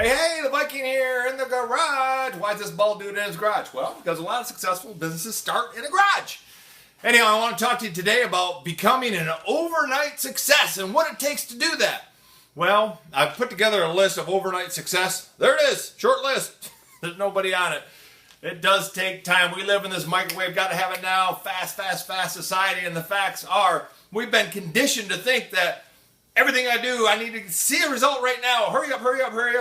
Hey, the Viking here in the garage. Why is this bald dude in his garage? Well, because a lot of successful businesses start in a garage. Anyhow, I want to talk to you today about becoming an overnight success and what it takes to do that. Well, I've put together a list of overnight success. There it is, short list. There's nobody on it. It does take time. We live in this microwave, got to have it now, fast society, and the facts are we've been conditioned to think that everything I do, I need to see a result right now. Hurry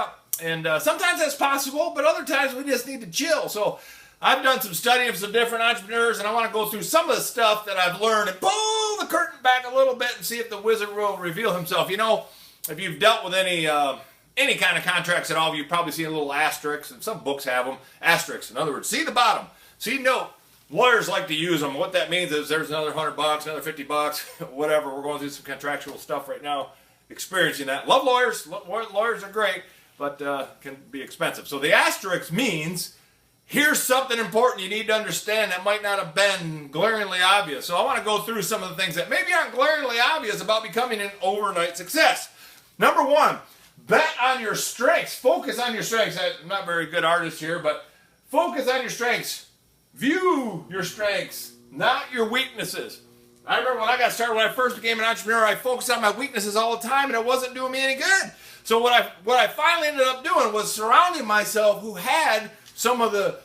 up. And sometimes that's possible, but other times we just need to chill. So I've done some studying of some different entrepreneurs, and I want to go through some of the stuff that I've learned and pull the curtain back a little bit and see if the wizard will reveal himself. You know, if you've dealt with any kind of contracts at all, you've probably seen a little asterisk, and some books have them. Asterisks, in other words, see the bottom. See note. Lawyers like to use them. What that means is there's another $100, another $50, whatever. We're going through some contractual stuff right now, experiencing that. Love lawyers. Lawyers are great, but can be expensive. So the asterisk means here's something important you need to understand that might not have been glaringly obvious. So I want to go through some of the things that maybe aren't glaringly obvious about becoming an overnight success. Number one, bet on your strengths. Focus on your strengths. I'm not a very good artist here, but focus on your strengths. View your strengths, not your weaknesses. I remember when I got started, when I first became an entrepreneur, I focused on my weaknesses all the time, and it wasn't doing me any good. So what I finally ended up doing was surrounding myself who had some of the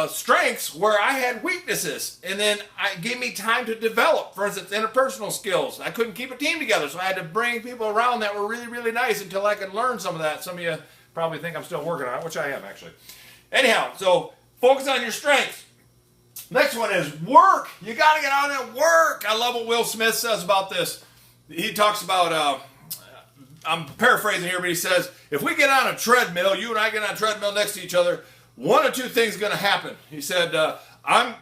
strengths where I had weaknesses, and then it gave me time to develop. For instance, interpersonal skills. I couldn't keep a team together, so I had to bring people around that were really, really nice until I could learn some of that. Some of you probably think I'm still working on it, which I am actually. Anyhow, so focus on your strengths. Next one is work. You got to get out and work. I love what Will Smith says about this. He talks about, I'm paraphrasing here, but he says, if we get on a treadmill, you and I get on a treadmill next to each other, one of two things is going to happen. He said,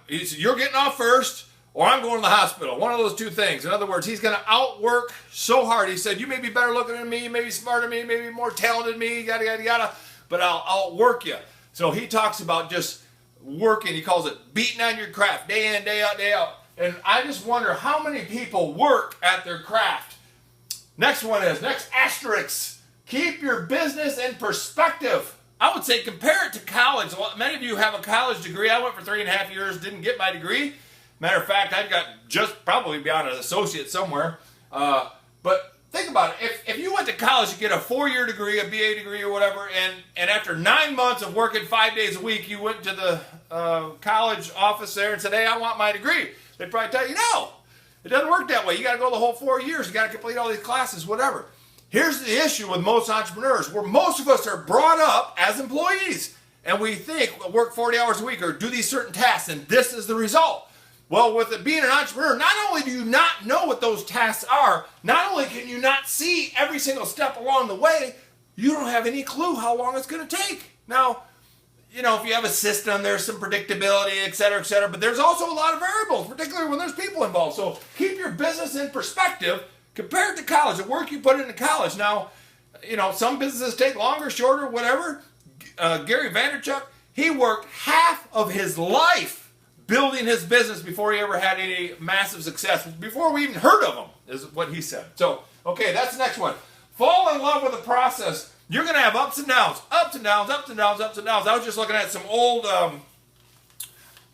you're getting off first, or I'm going to the hospital. One of those two things. In other words, he's going to outwork so hard. He said, you may be better looking than me, you may be smarter than me, maybe more talented than me, yada, but I'll outwork you. So he talks about just working. He calls it beating on your craft day in, day out. And I just wonder how many people work at their craft. Next asterisk. Keep your business in perspective. I would say compare it to college. Many of you have a college degree. I went for 3.5 years, didn't get my degree. Matter of fact, I've got just probably beyond an associate somewhere. But think about it. If you went to college, you get a 4-year degree, a BA degree or whatever, and after 9 months of working 5 days a week, you went to the college office there and said, hey, I want my degree. They'd probably tell you, no, it doesn't work that way. You got to go the whole 4 years. You got to complete all these classes, whatever. Here's the issue with most entrepreneurs, where most of us are brought up as employees, and we think we'll work 40 hours a week or do these certain tasks, and this is the result. Well, with it being an entrepreneur, not only do you not know what those tasks are, not only can you not see every single step along the way, you don't have any clue how long it's going to take. Now, you know, if you have a system, there's some predictability, et cetera, but there's also a lot of variables, particularly when there's people involved. So keep your business in perspective compared to college, the work you put into college. Now, you know, some businesses take longer, shorter, whatever. Gary Vaynerchuk, he worked half of his life building his business before he ever had any massive success, before we even heard of him, is what he said. So, okay, that's the next one. Fall in love with the process. You're going to have ups and downs. I was just looking at some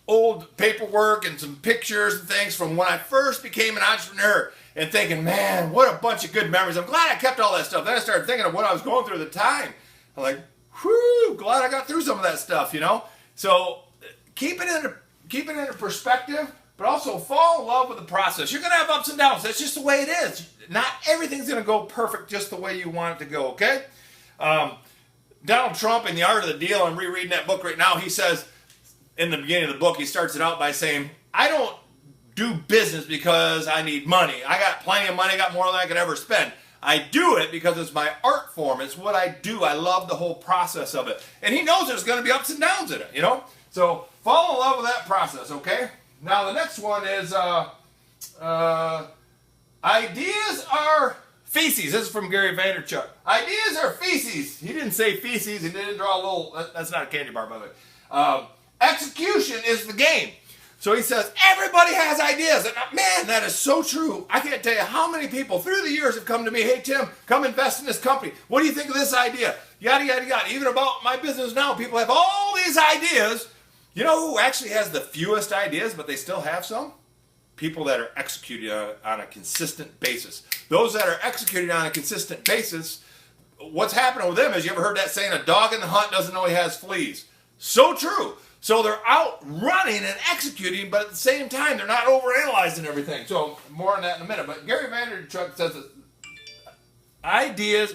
old paperwork and some pictures and things from when I first became an entrepreneur and thinking, man, what a bunch of good memories. I'm glad I kept all that stuff. Then I started thinking of what I was going through at the time. I'm like, whew, glad I got through some of that stuff, you know? So keep it in a perspective, but also fall in love with the process. You're going to have ups and downs. That's just the way it is. Not everything's going to go perfect just the way you want it to go, okay? Donald Trump in The Art of the Deal, I'm rereading that book right now, he says, in the beginning of the book, he starts it out by saying, I don't do business because I need money. I got plenty of money, I got more than I could ever spend. I do it because it's my art form. It's what I do. I love the whole process of it. And he knows there's going to be ups and downs in it, you know? So fall in love with that process, okay? Now the next one is ideas are feces. This is from Gary Vaynerchuk. Ideas are feces. He didn't say feces. He didn't draw a little, that's not a candy bar, by the way. Execution is the game. So he says, everybody has ideas. And man, that is so true. I can't tell you how many people through the years have come to me, hey, Tim, come invest in this company. What do you think of this idea? Yada, yada, yada. Even about my business now, people have all these ideas. You know who actually has the fewest ideas, but they still have some? People that are executing on a consistent basis. Those that are executing on a consistent basis, what's happening with them is, you ever heard that saying, a dog in the hunt doesn't know he has fleas? So true. So they're out running and executing, but at the same time, they're not overanalyzing everything. So more on that in a minute. But Gary Vaynerchuk says that ideas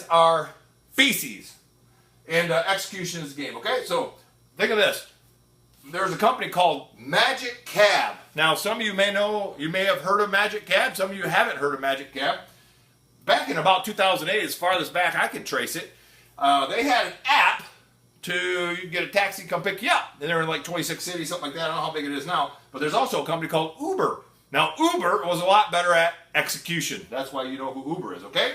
are feces, and execution is the game. Okay, so think of this. There's a company called Magic Cab. Now, some of you may know, you may have heard of Magic Cab. Some of you haven't heard of Magic Cab. Back in about 2008, as farthest back I can trace it, they had an app to, you get a taxi, come pick you up. And they're in like 26 cities, something like that. I don't know how big it is now. But there's also a company called Uber. Now, Uber was a lot better at execution. That's why you know who Uber is, okay?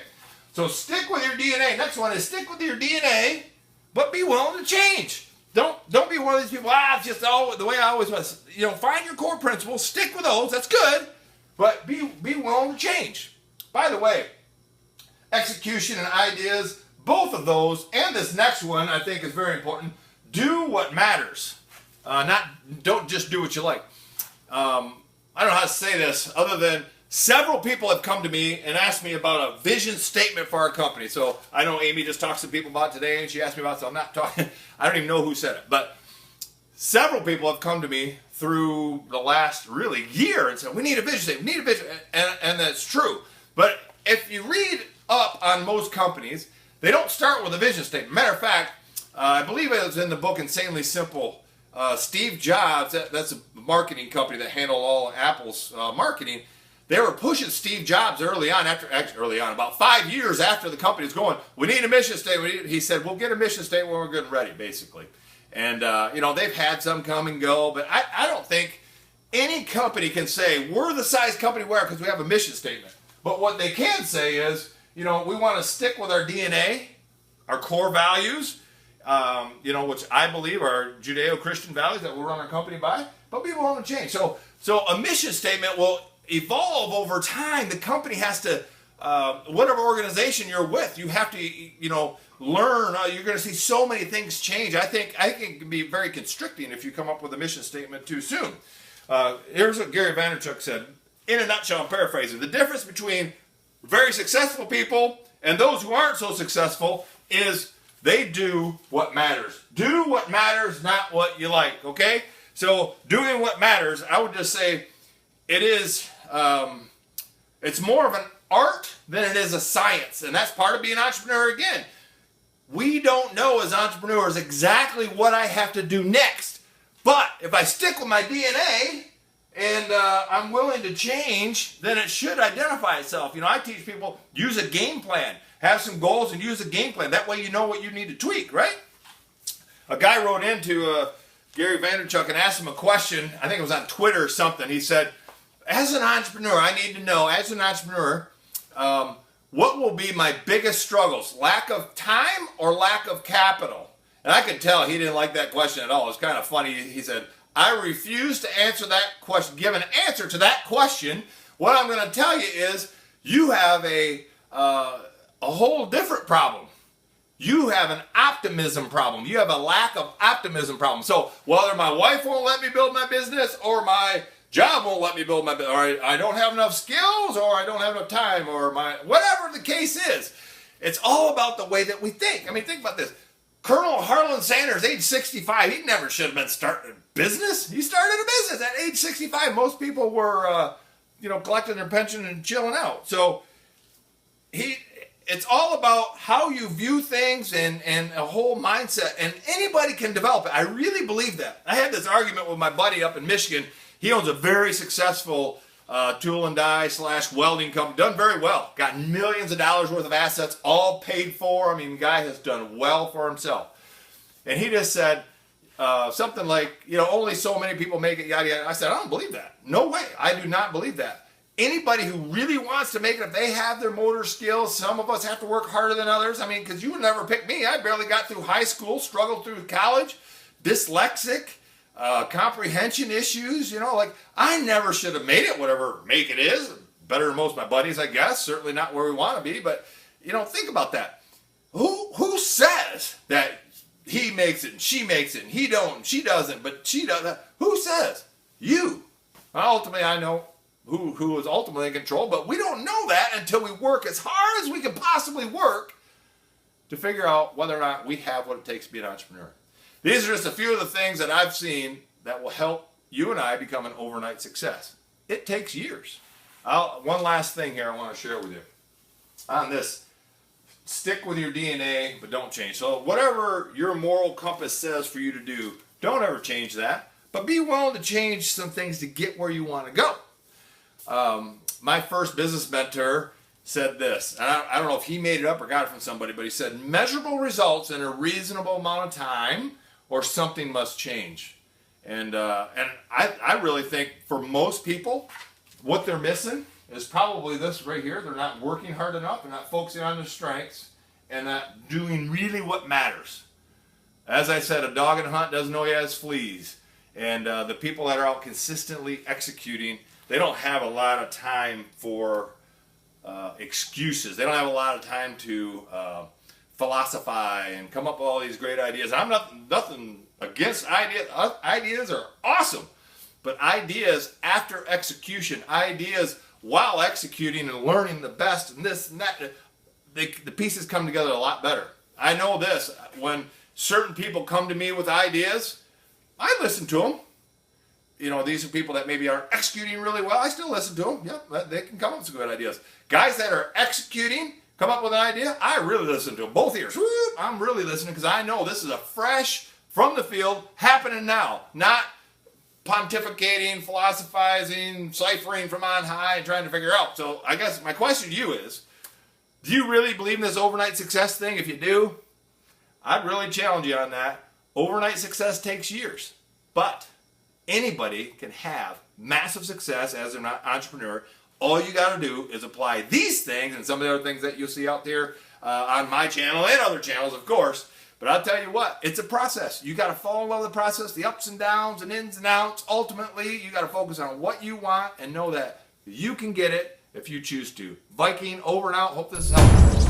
So stick with your DNA. Next one is stick with your DNA, but be willing to change. Don't be one of these people, it's just the way I always was. You know, find your core principles, stick with those, that's good, but be willing to change. By the way, execution and ideas, both of those, and this next one I think is very important. Do what matters. Don't just do what you like. I don't know how to say this other than several people have come to me and asked me about a vision statement for our company. So I know Amy just talks to people about today, and she asked me about it, so I'm not talking, I don't even know who said it, but several people have come to me through the last really year and said, we need a vision statement, we need a vision, and that's true. But if you read up on most companies, they don't start with a vision statement. Matter of fact, I believe it was in the book Insanely Simple. Steve Jobs, that's a marketing company that handled all Apple's marketing. They were pushing Steve Jobs early on, about 5 years after the company was going, we need a mission statement. He said, we'll get a mission statement when we're good and ready, basically. And, they've had some come and go, but I don't think any company can say, we're the size company we are because we have a mission statement. But what they can say is, we want to stick with our DNA, our core values, which I believe are Judeo-Christian values that we'll run our company by, but we want to change. So a mission statement will evolve over time. The company has to, whatever organization you're with, you have to, learn. You're going to see so many things change. I think it can be very constricting if you come up with a mission statement too soon. Here's what Gary Vaynerchuk said. In a nutshell, I'm paraphrasing. The difference between very successful people and those who aren't so successful is they do what matters. Do what matters, not what you like, okay? So doing what matters, I would just say it is, it's more of an art than it is a science. And that's part of being an entrepreneur again. We don't know as entrepreneurs exactly what I have to do next. But if I stick with my DNA and I'm willing to change, then it should identify itself. I teach people, use a game plan. Have some goals and use a game plan. That way you know what you need to tweak, right? A guy wrote into Gary Vaynerchuk and asked him a question. I think it was on Twitter or something. He said, as an entrepreneur, I need to know, as an entrepreneur, what will be my biggest struggles? Lack of time or lack of capital? And I could tell he didn't like that question at all. It was kind of funny. He said, I refuse to answer that question, give an answer to that question. What I'm going to tell you is you have a whole different problem. You have an optimism problem. You have a lack of optimism problem. So whether my wife won't let me build my business or my job won't let me build my business, or I don't have enough skills, or I don't have enough time, or whatever the case is, it's all about the way that we think. I mean, think about this. Colonel Harlan Sanders, age 65, he never should have been starting a business. He started a business at age 65. Most people were, collecting their pension and chilling out. So it's all about how you view things and a whole mindset, and anybody can develop it. I really believe that. I had this argument with my buddy up in Michigan. He owns a very successful tool and die / welding company, done very well. Got millions of dollars worth of assets, all paid for. I mean, the guy has done well for himself. And he just said something like, only so many people make it, yada, yada. I said, I don't believe that. No way. I do not believe that. Anybody who really wants to make it, if they have their motor skills, some of us have to work harder than others. I mean, because you would never pick me. I barely got through high school, struggled through college, dyslexic, comprehension issues. Like I never should have made it, whatever make it is. Better than most of my buddies, I guess. Certainly not where we want to be, but think about that. Who says that he makes it and she makes it and he don't and she doesn't, but she does? Who says? You. Ultimately, I know who is ultimately in control, but we don't know that until we work as hard as we can possibly work to figure out whether or not we have what it takes to be an entrepreneur. These are just a few of the things that I've seen that will help you and I become an overnight success. It takes years. One last thing here I want to share with you on this. Stick with your DNA, but don't change. So whatever your moral compass says for you to do, don't ever change that. But be willing to change some things to get where you want to go. My first business mentor said this, and I don't know if he made it up or got it from somebody, but he said, measurable results in a reasonable amount of time or something must change. And I really think for most people, what they're missing is probably this right here. They're not working hard enough. They're not focusing on their strengths and not doing really what matters. As I said, a dog in a hunt doesn't know he has fleas. And the people that are out consistently executing, they don't have a lot of time for excuses. They don't have a lot of time to philosophize and come up with all these great ideas. I'm nothing against ideas. Ideas are awesome. But ideas after execution, ideas while executing and learning the best and this and that, the pieces come together a lot better. I know this. When certain people come to me with ideas, I listen to them. These are people that maybe aren't executing really well. I still listen to them. Yeah, they can come up with some good ideas. Guys that are executing, come up with an idea, I really listen to them. Both ears. I'm really listening because I know this is a fresh, from the field, happening now. Not pontificating, philosophizing, ciphering from on high, and trying to figure out. So I guess my question to you is, do you really believe in this overnight success thing? If you do, I'd really challenge you on that. Overnight success takes years, but anybody can have massive success as an entrepreneur. All you got to do is apply these things and some of the other things that you'll see out there on my channel and other channels, of course. But I'll tell you what, it's a process. You got to fall in love with the process, the ups and downs and ins and outs. Ultimately, you got to focus on what you want and know that you can get it if you choose to. Viking, over and out. Hope this is helpful.